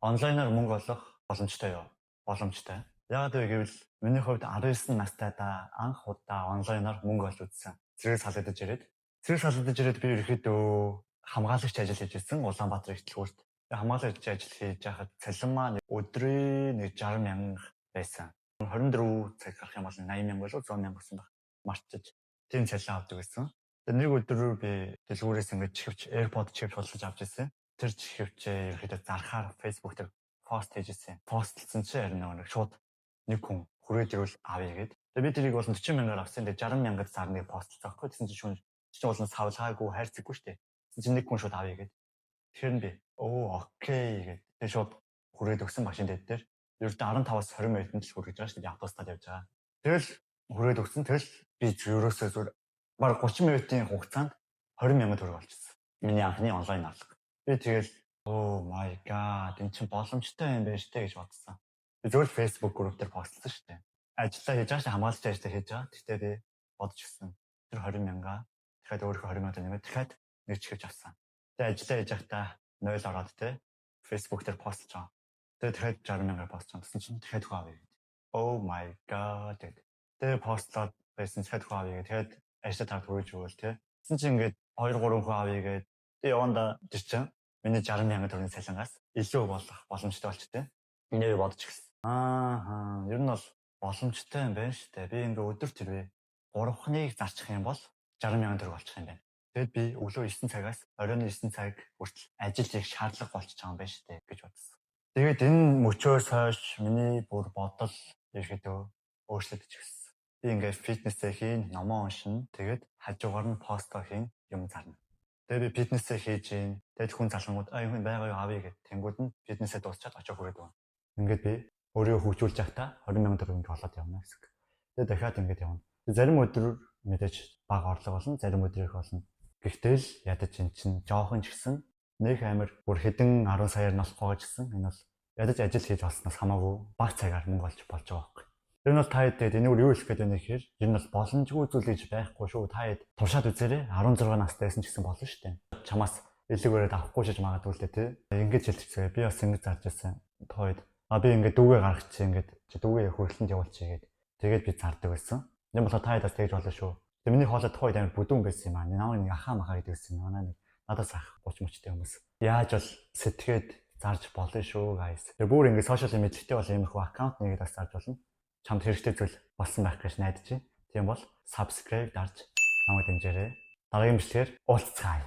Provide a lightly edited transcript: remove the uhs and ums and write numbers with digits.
Онлайнаар мөнгө олох боломжтой юу? Боломжтой. Яагаад вэ гэвэл миний хувьд 19 настайдаа анх удаа онлайнаар мөнгө олж үзсэн. Зэрэг салгадаж ирээд би ерөөхдөө хамгаалагч ажил хийж ирсэн Улаанбаатар их төлхөөрт. Хамгаалагч ажил хийж байхад цалин маань өдрийн 60,000 байсан. 24 цаг гарах юм бол 80,000 болов 100,000 гэсэн баг. Мартчих. Тийм цалин авдаг байсан. Тэгээ нэг өдрөөр би дэлгүүрээс ингэж чихвч AirPod чихвч бодлож авч ирсэн. Тэр чихвчээ ерөөхдөө зархаар Facebook дээр пост хийжсэн. Постлсон чи харин нэг шууд нэг хүн хүрээд ирвэл авъя гэд. Тэгээ би тэрийг бол 40,000-аар авсан. Тэгээ 60,000-ад зарныг постлсон байхгүй. Тэсэн чи шүүн чи бол савлгаагүй хайрцаггүй шүү дээ. Тэсэн чи нэг хүн шууд авъя гэд. Тэгэхээр би окей гэд. Тэгээ шууд хүрээд өгсөн машин дээр. Ерөөдөө 15-аас 20 минутанд л хүрэж байгаа шүү дээ. Автобусаар явж байгаа. Тэгэл хүрээд өгсөн. Тэгэл би ерөөсөө зүгээр баг 30 минутын хугацаанд 20,000 төгрөг олчихсон. Миний анхны онлайн авлага. Би тэгэл oh my god энэ чинь боломжтой юм байна штэ гэж бодсон. Би зөвхөн Facebook групп дээр постлсон штэ. Ажиллаа хийж байгаа ш хамгаалагч ажиллаа хийж байгаа. Тэгтээ би бодож гисэн. Тэр 20,000-аа дахиад өөрийнхөө 20,000 нэмээд дахиад нэг чихвч авсан. Тэгээ ажиллаа хийж байхдаа 0 ороод те Facebook дээр постлж байгаа. Тэгээ дахиад 60,000-аар постлж байгаа. Тэсэн чинь дахиад хөө авъя гэд. Oh my god гэд. Тэгээ постлоод байсан дахиад хөө авъя гэд. Тэгээд ажлаа тараад хүрэж өгөөл те. Тэсэн чинь ингээд 2 3 хөө авъя гэд. Тэгээ яванда тэр чинь миний 60,000 төгрөгийн цалингаас илүү болох боломжтой болчтой. Энийг бодож гисэн. Ер нь бол боломжтой юм байна шүү дээ. Би ингээ өдөр тэрвээ 3-ныг зарчих юм бол 60,000 төгрөг олчих юм байна. Тэгэд би өглөө 9 цагаас оройн 9 цаг хүртэл ажил хийх шаардлага болчих байгаа юм байна шүү дээ гэж бодсон. Тэгээд энэ мөчөөс хойш миний бүр бодол ерөөдөө өөрчлөгдөж гисэн. Би ингээ фитнесээ хийн, номоо уншина. Тэгээд хажуугаар нь посто хийн, юм зарна. Тэгээ би фитнесээ хийж ийн. Тэгээд хүн залгангууд энэ байгаа юу авъя гэд. Тэнгүүд нь фитнесээ дуусчаад очоо хүрээд байна. Ингээд би өөрийгөө хөгжүүлж байхдаа 20,000 төгрөг ингээд олоод явна гэсэн. Тэгээд дахиад ингээд явна. Зарим өдөр мэдээж бага орлого болно, зарим өдөр их болно. Гэхдээ л ядаж эн чинь жоохон ч гэсэн нэг амир бүр хэдэн 10 саяар нь болохгүй ч гэсэн энэ бол ядаж ажил хийж болсноос хамаагүй бага цагаар мөнгө олж болж байгаа байхгүй. Тэр нь бол та хэд энийг юу хэлэх гээд байна гэхээр энэ бол боломжгүй зүйл гэж байхгүй шүү. Та хэд туршаад үзээрэй 16 настайсэн ч гэсэн болно шүү дээ. Чамаас илүү өрөөд авахгүй шиж магадгүй л дээ тий. Ингэж хэлчихвээ. Би бас ингэж зарж байсан. Тохойд би ингээд дүүгээ гаргачих ингээд чи дүүгээ хөрөлтөнд явуулчих гээд тэгээд би зардаг байсан. Энэ болохоор та хэд бас тэгж болно шүү. Тэгээ миний хоолой тохойд амар бүдүүн байсан юм аа. Намайг нэг ахаа махаа гэдэг байсан. Манай нэг надаас ах 30 мөчтэй хүмүүс. Яаж бол сэтгээд зарж болно шүү guys. Тэгээ бүр ингээд сошиал медиатэй бол иймэрхүү аккаунт нэгээд бас зарж болно. Чамд хэрэгтэй зүйл болсон байх гэж найдаж байна. Тийм бол subscribe дарж намайг дэмжээрэй. Дараагийн бичлэгээр уулзцгаая.